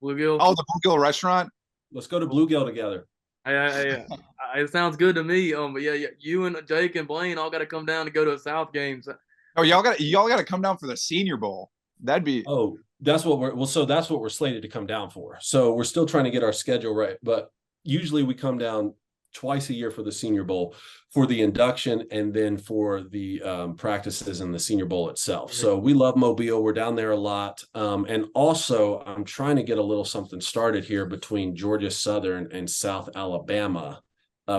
Bluegill. Oh, the Bluegill restaurant. Let's go to Bluegill together. It sounds good to me. But yeah, you and Jake and Blaine all got to come down to go to a South game. Oh, y'all got to come down for the Senior Bowl. That'd be. Oh, that's what we're slated to come down for. So we're still trying to get our schedule right, but usually we come down twice a year for the Senior Bowl, for the induction, and then for the practices in the Senior Bowl itself. So we love Mobile. We're down there a lot. And also I'm trying to get a little something started here between Georgia Southern and South Alabama.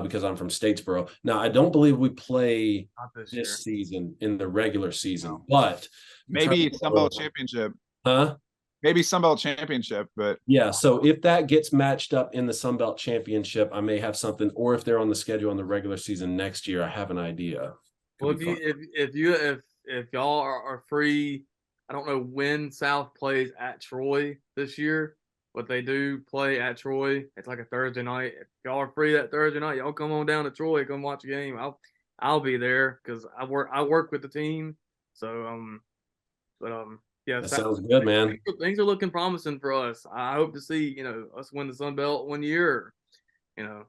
Because I'm from Statesboro. Now, I don't believe we play this season in the regular season, but maybe Sunbelt Championship. Huh? Maybe Sunbelt Championship, but yeah. So if that gets matched up in the Sunbelt Championship, I may have something. Or if they're on the schedule in the regular season next year, I have an idea. Well, if y'all are free, I don't know when South plays at Troy this year. But they do play at Troy. It's like a Thursday night. If y'all are free that Thursday night, y'all come on down to Troy, come watch a game. I'll be there because I work with the team. So yeah, That sounds good, man. things are looking promising for us. I hope to see us win the Sun Belt one year. You know,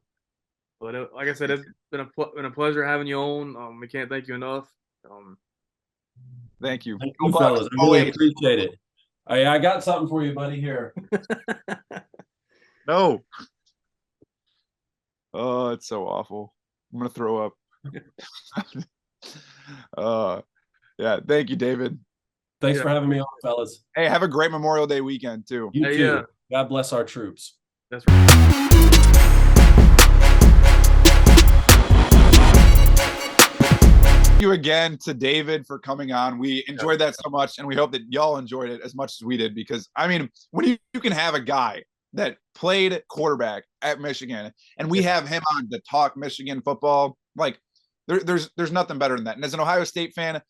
but like I said, it's been a pleasure having you on. We can't thank you enough. Thank you. Thank you, fellas. I really appreciate it. I got something for you, buddy. Here. No. Oh, it's so awful. I'm gonna throw up. Yeah. Thank you, David. Thanks for having me on, fellas. Hey, have a great Memorial Day weekend too. You too. Yeah. God bless our troops. That's right. Thank you again to David for coming on. We enjoyed that so much, and we hope that y'all enjoyed it as much as we did, because I mean, when you can have a guy that played quarterback at Michigan and we have him on to talk Michigan football, like there's nothing better than that. And as an Ohio State fan,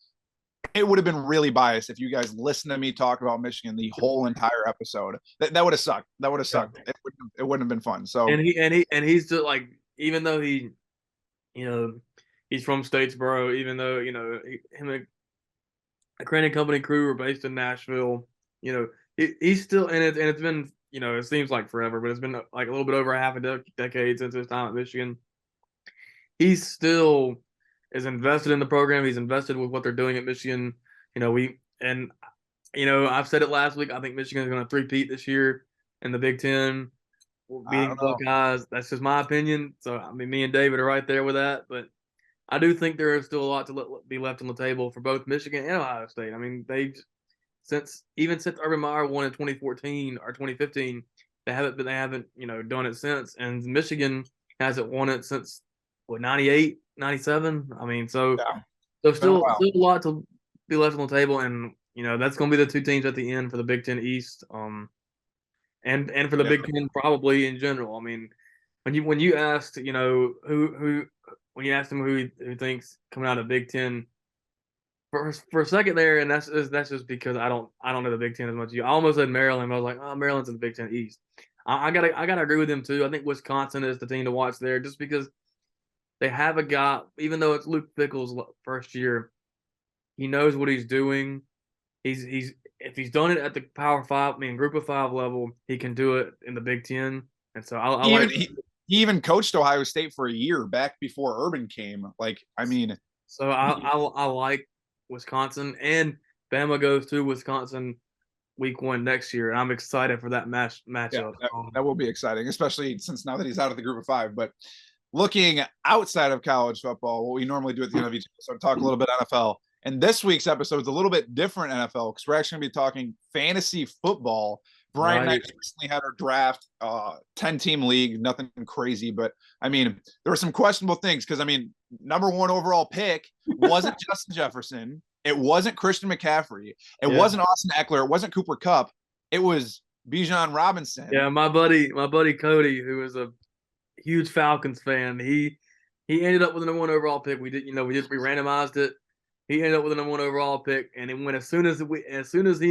it would have been really biased if you guys listened to me talk about Michigan the whole entire episode. That would have sucked. That would have sucked. It wouldn't have been fun. So he's still, like, even though he, he's from Statesboro, even though him and a Crane Company crew are based in Nashville, he's still in it, and it's been it seems like forever, but it's been like a little bit over half a decade since his time at Michigan. He's still is invested in the program. He's invested with what they're doing at Michigan. I've said it last week. I think Michigan is going to three-peat this year in the Big Ten, beating Buckeyes. That's just my opinion. So I mean, me and David are right there with that. But I do think there is still a lot to be left on the table for both Michigan and Ohio State. I mean, since Urban Meyer won in 2014 or 2015, they haven't done it since. And Michigan hasn't won it since 98, 97. I mean, so still a lot to be left on the table, and that's going to be the two teams at the end for the Big Ten East, and for the Big Ten probably in general. I mean, when you asked who when you asked him who thinks coming out of Big Ten for a second there, and that's just because I don't know the Big Ten as much as you. I almost said Maryland, but I was like, oh, Maryland's in the Big Ten East. I gotta agree with him too. I think Wisconsin is the team to watch there, just because they have a guy, even though it's Luke Fickell's first year, he knows what he's doing. He's if he's done it at the Power Five, Group of Five level, he can do it in the Big Ten. And so he even coached Ohio State for a year back before Urban came. Like, I mean, so I like Wisconsin, and Bama goes to Wisconsin week 1 next year, and I'm excited for that matchup. Yeah, that will be exciting, especially since now that he's out of the Group of Five. But looking outside of college football, what we normally do at the end of each episode, talk a little bit NFL. And this week's episode is a little bit different NFL, because we're actually going to be talking fantasy football. Brian and I recently had our draft, 10-team league, nothing crazy. But, I mean, there were some questionable things because, I mean, number 1 overall pick wasn't Justin Jefferson. It wasn't Christian McCaffrey. It wasn't Austin Eckler. It wasn't Cooper Kupp. It was Bijan Robinson. Yeah, my buddy Cody, who is a huge Falcons fan, he ended up with the number 1 overall pick. We randomized it. He ended up with the number 1 overall pick, and it went as soon as he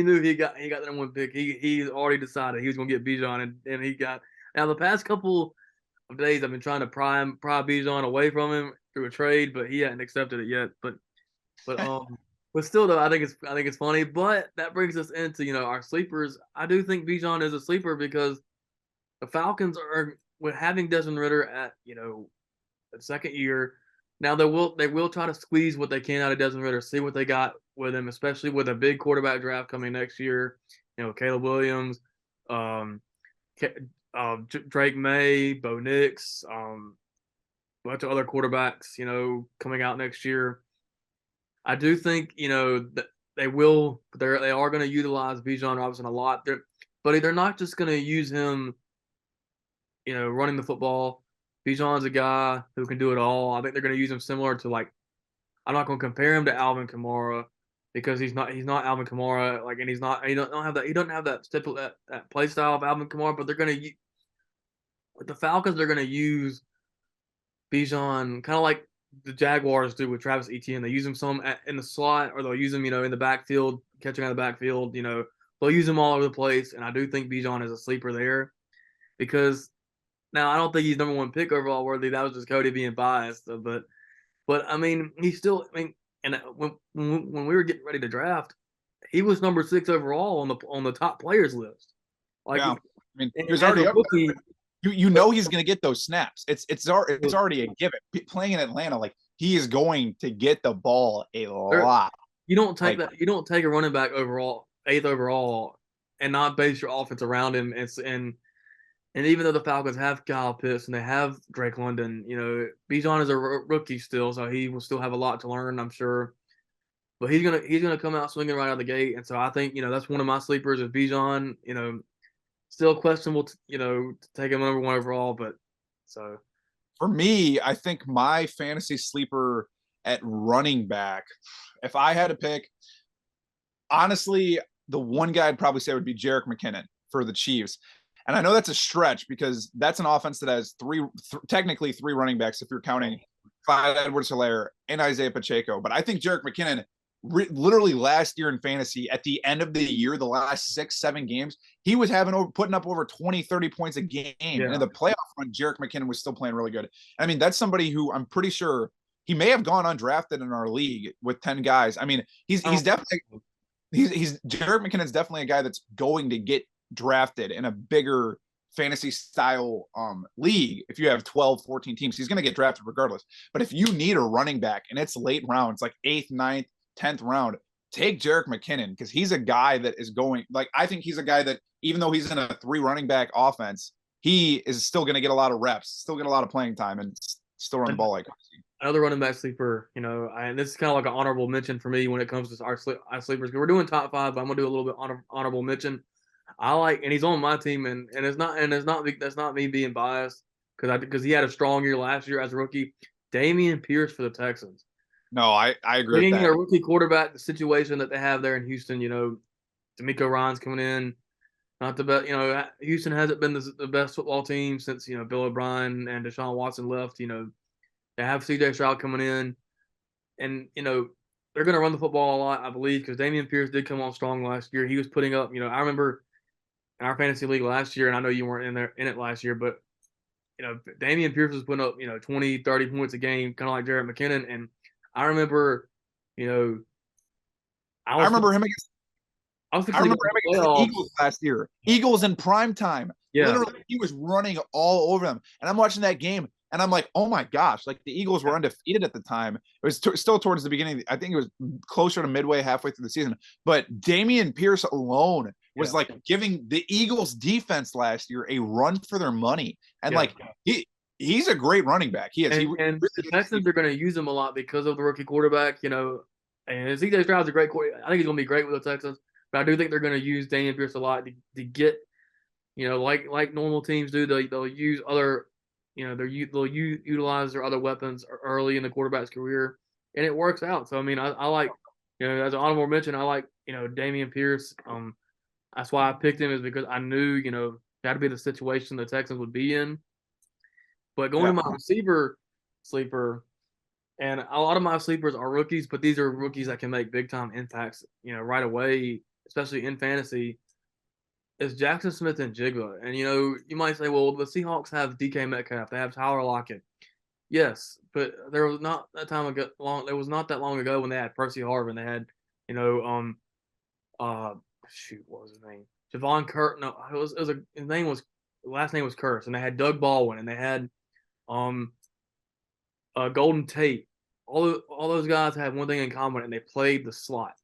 knew he got the number 1 pick. He already decided he was going to get Bijan, and he got. Now the past couple of days, I've been trying to pry Bijan away from him through a trade, but he hadn't accepted it yet. But still though, I think it's funny. But that brings us into our sleepers. I do think Bijan is a sleeper because the Falcons are, with having Desmond Ridder at the second year. Now they will try to squeeze what they can out of Desmond Ridder, see what they got with him, especially with a big quarterback draft coming next year. Caleb Williams, Drake May, Bo Nix, a bunch of other quarterbacks, coming out next year. I do think that they are going to utilize Bijan Robinson a lot. But they're not just going to use him, running the football. Bijan's a guy who can do it all. I think they're going to use him similar to, like, I'm not going to compare him to Alvin Kamara because he's not Alvin Kamara, like, and he doesn't have that play style of Alvin Kamara. But with the Falcons, they're going to use Bijan kind of like the Jaguars do with Travis Etienne. They use him some in the slot, or they'll use him in the backfield, catching out of the backfield. They'll use him all over the place, and I do think Bijan is a sleeper there because. Now, I don't think he's number 1 pick overall worthy. That was just Cody being biased. But But I mean, he's still. I mean, and when we were getting ready to draft, he was number 6 overall on the top players list. Like, Yeah, I mean, he and was as already a up rookie, there. You know he's going to get those snaps. It's already a given. Playing in Atlanta, like he is going to get the ball a lot. you don't take Like, that. You don't take a running back overall, 8th overall, and not base your offense around him. And even though the Falcons have Kyle Pitts and they have Drake London, Bijan is a rookie still, so he will still have a lot to learn, I'm sure. But he's gonna come out swinging right out of the gate, and so I think that's one of my sleepers is Bijan. Still questionable, to take him number 1 overall, but so for me, I think my fantasy sleeper at running back, if I had to pick, honestly, the one guy I'd probably say would be Jerick McKinnon for the Chiefs. And I know that's a stretch because that's an offense that has technically three running backs if you're counting Clyde Edwards-Helaire and Isaiah Pacheco. But I think Jerick McKinnon, literally last year in fantasy, at the end of the year, the last 6-7 games, he was putting up over 20, 30 points a game. Yeah. And in the playoff run, Jerick McKinnon was still playing really good. I mean, that's somebody who I'm pretty sure he may have gone undrafted in our league with 10 guys. I mean, he's definitely Jerick McKinnon's definitely a guy that's going to get drafted in a bigger fantasy style league. If you have 12, 14 teams, he's going to get drafted regardless. But if you need a running back and it's late rounds, like 8th, 9th, 10th round, take Jerick McKinnon because he's a guy that is going, like, I think he's a guy that even though he's in a 3 running back offense, he is still going to get a lot of reps, still get a lot of playing time, and still run the ball like crazy. Another running back sleeper, and this is kind of like an honorable mention for me when it comes to our sleepers. We're doing top 5, but I'm gonna do a little bit honorable mention. I like, and he's on my team, and that's not me being biased because he had a strong year last year as a rookie. Dameon Pierce for the Texans. No, I agree Bringing with that. a rookie quarterback, the situation that they have there in Houston, D'Amico Ryan's coming in, not the best. Houston hasn't been the best football team since Bill O'Brien and Deshaun Watson left. They have C.J. Stroud coming in, and they're going to run the football a lot, I believe, because Dameon Pierce did come on strong last year. He was putting up. I remember in our fantasy league last year, and I know you weren't in it last year, but Dameon Pierce was putting up 20, 30 points a game, kind of like Jerick McKinnon, and I remember, I remember him against. I remember him against the Eagles last year. Eagles in prime time. Yeah. Literally, he was running all over them. And I'm watching that game, and I'm like, oh my gosh, like the Eagles were undefeated at the time. It was still towards the beginning. I think it was closer to midway, halfway through the season. But Dameon Pierce alone was like giving the Eagles defense last year a run for their money. And he's a great running back. He is. And the Texans are going to use him a lot because of the rookie quarterback, and C.J. Stroud's a great quarterback. I think he's going to be great with the Texans. But I do think they're going to use Dameon Pierce a lot to get, like normal teams do. They'll use other, they'll utilize their other weapons early in the quarterback's career, and it works out. So I mean, I like, as an honorable mention, I like Dameon Pierce. That's why I picked him is because I knew that would be the situation the Texans would be in. But going to my receiver sleeper, and a lot of my sleepers are rookies, but these are rookies that can make big time impacts, right away, especially in fantasy, is Jackson Smith and Jigba. And you might say, well, the Seahawks have DK Metcalf, they have Tyler Lockett. Yes, but there was not that time ago there was not that long ago when they had Percy Harvin. They had, what was his name? Javon Curse. No, his last name was Curse, and they had Doug Baldwin, and they had Golden Tate. All those guys had one thing in common, and they played the slot.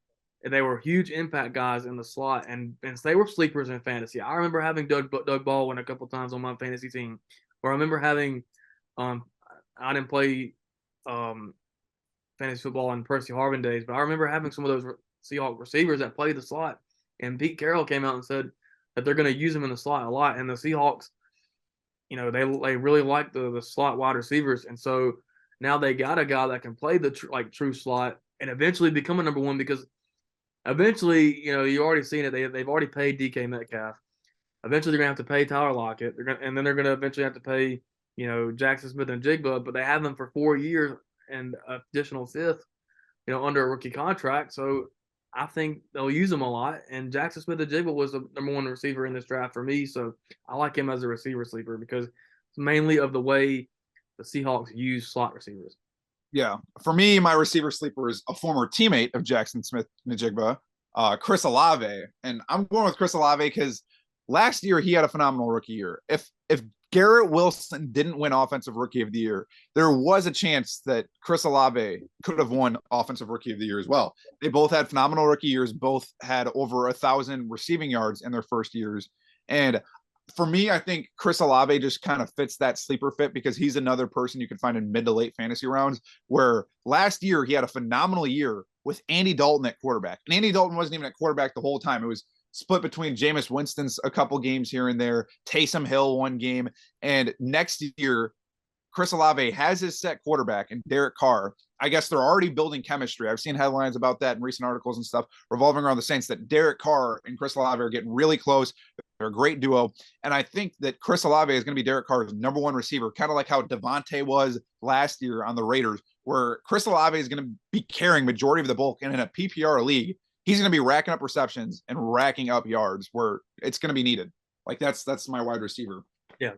And they were huge impact guys in the slot, and they were sleepers in fantasy. I remember having Doug Baldwin a couple times on my fantasy team, or I remember having I didn't play fantasy football in Percy Harvin days, but I remember having some of those Seahawks receivers that played the slot. And Pete Carroll came out and said that they're going to use him in the slot a lot. And the Seahawks, they really like the slot wide receivers, and so now they got a guy that can play the true slot and eventually become a number 1 because eventually, you already seen it. They've already paid DK Metcalf. Eventually, they're gonna have to pay Tyler Lockett. And then they're gonna eventually have to pay, Jackson Smith and Jigba. But they have them for 4 years and additional 5th, under a rookie contract. So I think they'll use him a lot. And Jackson Smith and Jigba was the number 1 receiver in this draft for me. So I like him as a receiver sleeper because it's mainly of the way the Seahawks use slot receivers. Yeah. For me, my receiver sleeper is a former teammate of Jackson Smith-Njigba, Chris Olave. And I'm going with Chris Olave because last year he had a phenomenal rookie year. If Garrett Wilson didn't win Offensive Rookie of the Year, there was a chance that Chris Olave could have won Offensive Rookie of the Year as well. They both had phenomenal rookie years, both had over 1,000 receiving yards in their first years. And for me, I think Chris Olave just kind of fits that sleeper fit because he's another person you can find in mid to late fantasy rounds. Where last year he had a phenomenal year with Andy Dalton at quarterback, and Andy Dalton wasn't even at quarterback the whole time. It was split between Jameis Winston's a couple games here and there, Taysom Hill one game, and next year Chris Olave has his set quarterback and Derek Carr. I guess they're already building chemistry. I've seen headlines about that in recent articles and stuff revolving around the Saints that Derek Carr and Chris Olave are getting really close. They're a great duo. And I think that Chris Olave is going to be Derek Carr's number one receiver, kind of like how Devontae was last year on the Raiders, where Chris Olave is going to be carrying majority of the bulk. And in a PPR league, he's going to be racking up receptions and racking up yards where it's going to be needed. Like that's my wide receiver. Yeah.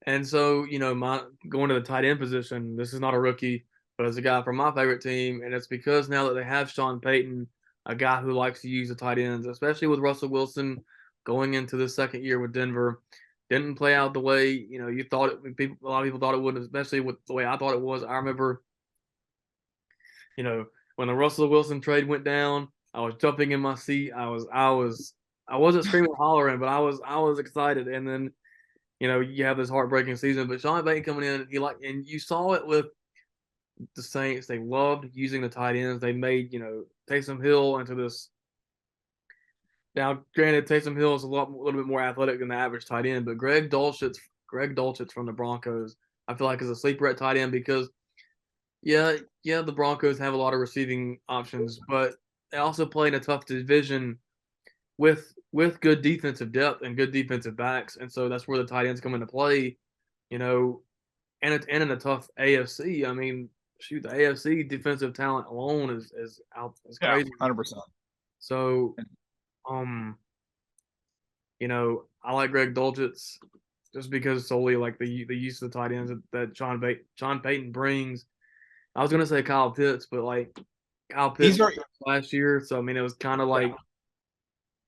And so, my going to the tight end position, this is not a rookie, but as a guy from my favorite team, and it's because now that they have Sean Payton, a guy who likes to use the tight ends, especially with Russell Wilson going into the second year with Denver, didn't play out the way, you thought it. A lot of people thought it would, especially with the way I thought it was. I remember, when the Russell Wilson trade went down, I was jumping in my seat. I wasn't screaming and hollering, but I was excited. And then, you have this heartbreaking season. But Sean Payton coming in, and you saw it with the Saints. They loved using the tight ends. They made, Taysom Hill into this. Now, granted, Taysom Hill is a little bit more athletic than the average tight end, but Greg Dulcich from the Broncos, I feel like is a sleeper at tight end because, the Broncos have a lot of receiving options, but they also play in a tough division with good defensive depth and good defensive backs, and so that's where the tight ends come into play, and in a tough AFC. I mean, shoot, the AFC defensive talent alone is crazy. 100%. So, I like Greg Dulcich just because solely like the use of the tight ends that Sean Payton brings. I was gonna say Kyle Pitts, but like Kyle Pitts last year, so I mean it was kind of like,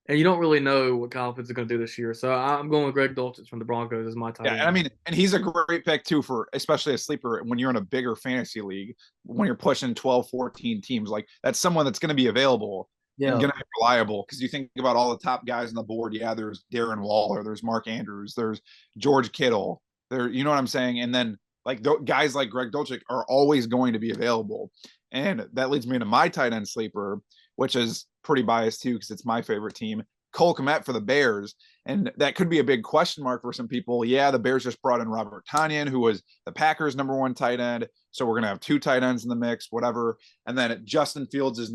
and you don't really know what Kyle Pitts is gonna do this year. So I'm going with Greg Dulcich from the Broncos as my tight end. Yeah, I mean, and he's a great pick too for especially a sleeper when you're in a bigger fantasy league when you're pushing 12, 14 teams. Like that's someone that's going to be available. Yeah. And going to be reliable because you think about all the top guys on the board. Yeah, there's Darren Waller, there's Mark Andrews, there's George Kittle. You know what I'm saying? And then like guys like Greg Dulcich are always going to be available. And that leads me to my tight end sleeper, which is pretty biased too because it's my favorite team, Cole Kmet for the Bears. And that could be a big question mark for some people. Yeah, the Bears just brought in Robert Tonyan, who was the Packers' number one tight end. So we're going to have two tight ends in the mix, whatever. And then Justin Fields'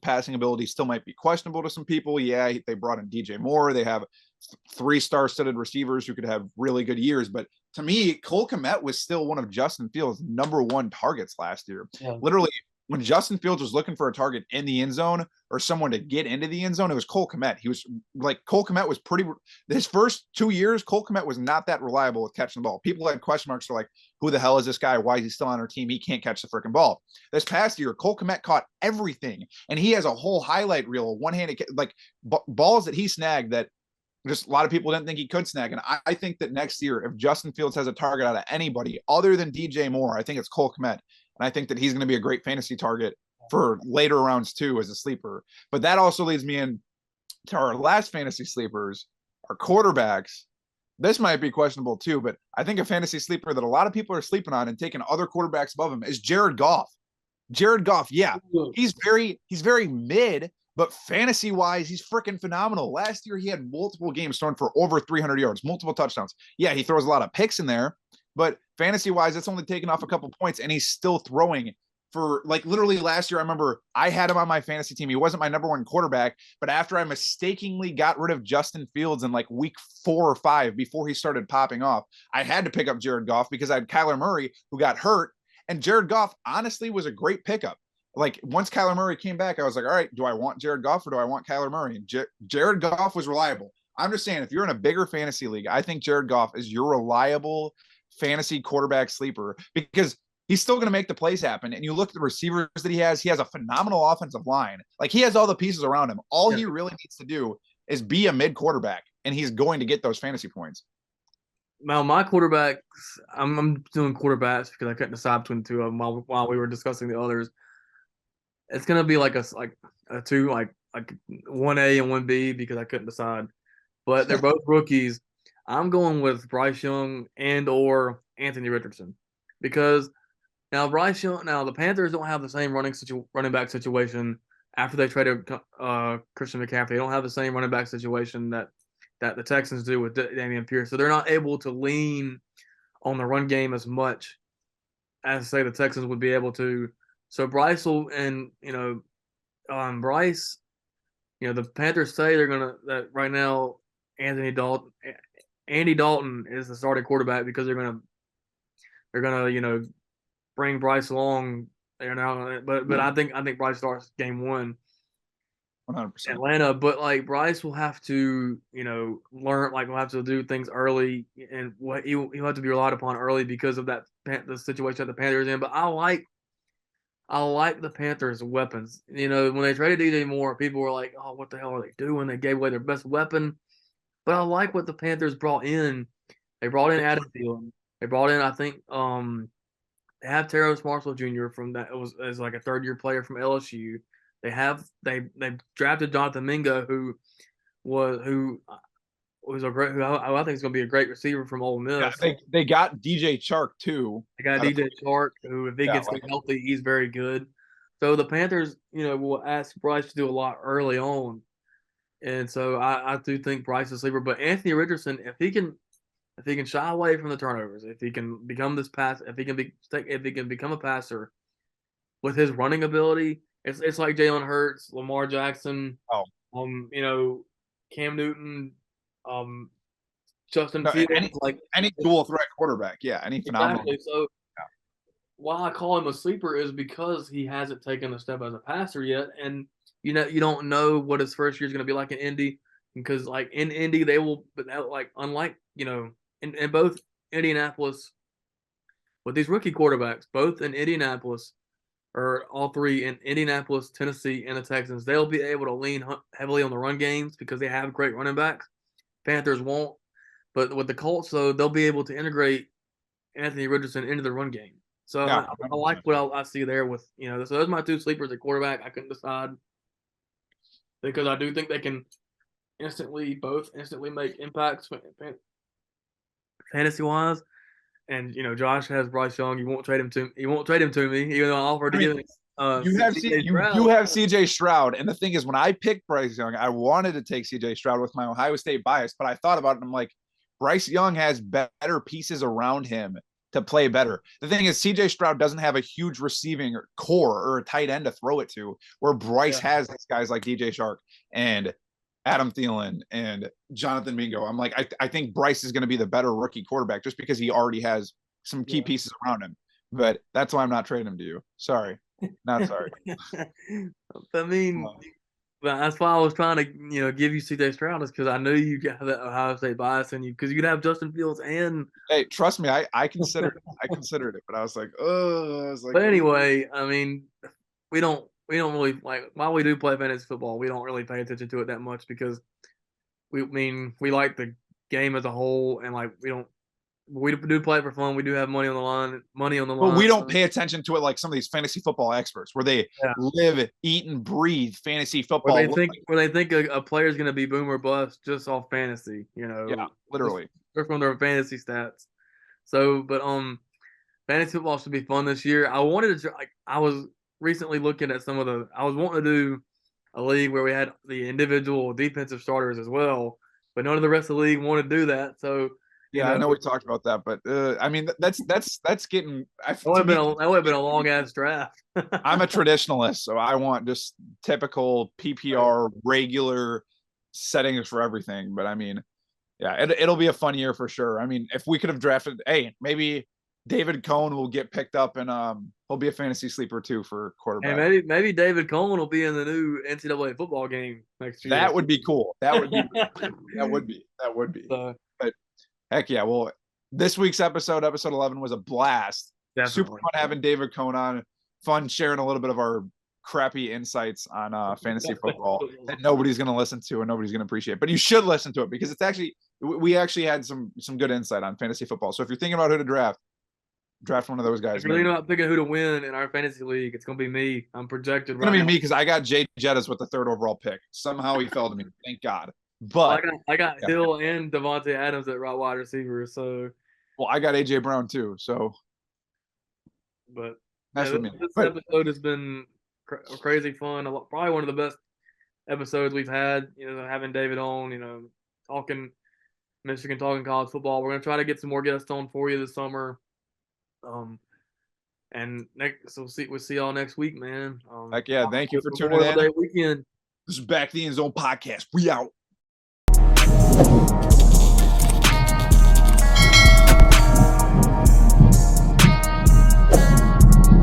passing ability still might be questionable to some people. Yeah, they brought in DJ Moore. They have 3 star-studded receivers who could have really good years. But to me, Cole Kmet was still one of Justin Fields' number one targets last year. Yeah. Literally, when Justin Fields was looking for a target in the end zone or someone to get into the end zone, it was Cole Kmet. He was like, Cole Kmet was his first 2 years, Cole Kmet was not that reliable with catching the ball. People had question marks. They're like, who the hell is this guy? Why is he still on our team? He can't catch the freaking ball. This past year, Cole Kmet caught everything. And he has a whole highlight reel, one-handed, like balls that he snagged that just a lot of people didn't think he could snag. And I think that next year, if Justin Fields has a target out of anybody other than DJ Moore, I think it's Cole Kmet. And I think that he's going to be a great fantasy target for later rounds too as a sleeper. But that also leads me in to our last fantasy sleepers, our quarterbacks. This might be questionable too, but I think a fantasy sleeper that a lot of people are sleeping on and taking other quarterbacks above him is Jared Goff. Jared Goff, yeah, he's very mid, but fantasy wise, he's freaking phenomenal. Last year, he had multiple games thrown for over 300 yards, multiple touchdowns. Yeah, he throws a lot of picks in there, but fantasy wise, it's only taken off a couple points, and he's still throwing for like literally last year. I remember I had him on my fantasy team. He wasn't my number one quarterback, but after I mistakenly got rid of Justin Fields in like week 4 or 5 before he started popping off, I had to pick up Jared Goff because I had Kyler Murray who got hurt, and Jared Goff honestly was a great pickup. Like once Kyler Murray came back, I was like, all right, do I want Jared Goff or do I want Kyler Murray? And Jared Goff was reliable. I'm just saying, if you're in a bigger fantasy league, I think Jared Goff is your reliable fantasy quarterback sleeper because he's still going to make the plays happen. And you look at the receivers that he has a phenomenal offensive line. Like, he has all the pieces around him. All he really needs to do is be a mid quarterback, and he's going to get those fantasy points. Now, my quarterbacks, I'm doing quarterbacks because I couldn't decide between the two of them while we were discussing the others. It's going to be like a two, like 1A and 1B because I couldn't decide. But they're both rookies. I'm going with Bryce Young and or Anthony Richardson because now Bryce Young. Now the Panthers don't have the same running back situation after they traded Christian McCaffrey. They don't have the same running back situation that the Texans do with Damian Pierce. So they're not able to lean on the run game as much as say the Texans would be able to. So Bryce will, and Bryce, the Panthers say that right now Andy Dalton is the starting quarterback because they're gonna bring Bryce along there now. But I think Bryce starts game 1. 100%. Atlanta, but like Bryce will have to, learn, like will have to do things early, and what he'll have to be relied upon early because of the situation that the Panthers in. But I like the Panthers' weapons. When they traded DJ Moore, people were like, "Oh, what the hell are they doing? They gave away their best weapon." But I like what the Panthers brought in. They brought in Adam Thielen. They brought in, I think, they have Terrace Marshall Jr. from that as like a third-year player from LSU. They drafted Jonathan Mingo, who I think is going to be a great receiver from Ole Miss. Yeah, they got DJ Chark too. They got DJ Chark, who if he gets healthy, he's very good. So the Panthers, will ask Bryce to do a lot early on, and so I do think Bryce is a sleeper. But Anthony Richardson, if he can shy away from the turnovers, if he can become if he can become a passer with his running ability, it's like Jalen Hurts, Lamar Jackson, Cam Newton, Justin Fields, any dual threat quarterback, any phenomenal. Exactly. So why I call him a sleeper is because he hasn't taken a step as a passer yet, and you don't know what his first year is going to be like in Indy, because like in Indy they will, but like unlike in both Indianapolis with these rookie quarterbacks, both in Indianapolis, or all three in Indianapolis, Tennessee, and the Texans, they'll be able to lean heavily on the run games because they have great running backs. Panthers won't. But with the Colts, though, they'll be able to integrate Anthony Richardson into the run game. So I like what I see there with, so those are my two sleepers at quarterback. I couldn't decide because I do think they can instantly make impacts fantasy-wise. And Josh has Bryce Young. He won't trade him to me, even though I offered to give him. You have CJ Stroud, and the thing is, when I picked Bryce Young, I wanted to take CJ Stroud with my Ohio State bias, but I thought about it, and I'm like, Bryce Young has better pieces around him to play better. The thing is, CJ Stroud doesn't have a huge receiving core or a tight end to throw it to, where Bryce has these guys like DJ Chark and Adam Thielen and Jonathan Mingo. I'm like, I think Bryce is going to be the better rookie quarterback just because he already has some key pieces around him. But that's why I'm not trading him to you. Sorry. Not sorry. I mean, that's why I was trying to, give you CJ Stroud, is because I knew you got that Ohio State bias in you, because you could have Justin Fields and. Hey, trust me, I considered it. I considered it, but I was like, oh. But anyway, I mean, we don't really, like, while we do play fantasy football, we don't really pay attention to it that much because we like the game as a whole, and like we do play it for fun. We do have money on the line. But we don't pay attention to it like some of these fantasy football experts, where they live, eat, and breathe fantasy football. Where they think a player is going to be boom or bust just off fantasy, Yeah, literally. Just from their fantasy stats. So, but fantasy football should be fun this year. I wanted to, like, I was recently looking at I was wanting to do a league where we had the individual defensive starters as well, but none of the rest of the league wanted to do that. So. Yeah, I know we talked about that, but I mean that's getting. That would have been a long ass draft. I'm a traditionalist, so I want just typical PPR regular settings for everything. But I mean, yeah, it'll be a fun year for sure. I mean, if we could have drafted, maybe David Cohn will get picked up, and he'll be a fantasy sleeper too for quarterback. And maybe David Cohn will be in the new NCAA football game next year. That would be cool. That would be. That would be. But heck yeah. Well, this week's episode 11, was a blast. super fun having David Cohn on. Fun sharing a little bit of our crappy insights on fantasy football that nobody's going to listen to and nobody's going to appreciate. But you should listen to it because it's actually we actually had some good insight on fantasy football. So if you're thinking about who to draft one of those guys. If you're thinking about picking who to win in our fantasy league, it's going to be me. I'm projected. It's going to be me because I got Jay Jettis with the 3rd overall pick. Somehow he fell to me. Thank God. But I got Hill and Devontae Adams at wide receiver. So, well, I got AJ Brown too. So, but that's with me. This episode has been crazy fun. Probably one of the best episodes we've had. Having David on. Talking Michigan, talking college football. We're gonna try to get some more guests on for you this summer. And we'll see y'all next week, man. Heck yeah! Thank you for tuning in. Weekend. This is Back the End Zone podcast. We out.